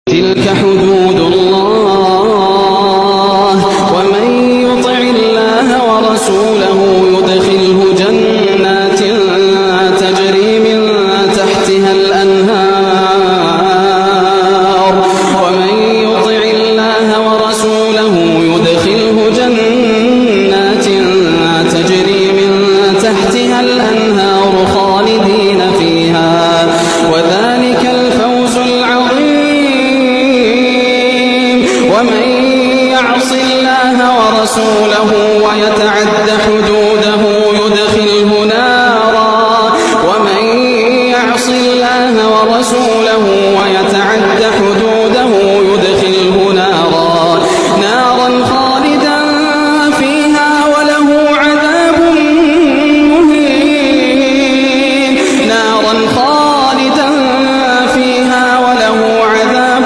تلك حدود الله ومن يطع الله ورسوله يدخله جنات تجري من تحتها الأنهار ومن يطع الله ورسوله يدخله جنات تجري من تحتها الأنهار خالدين فيها وذلك الفوز ومن يعص الله ورسوله ويتعد حدوده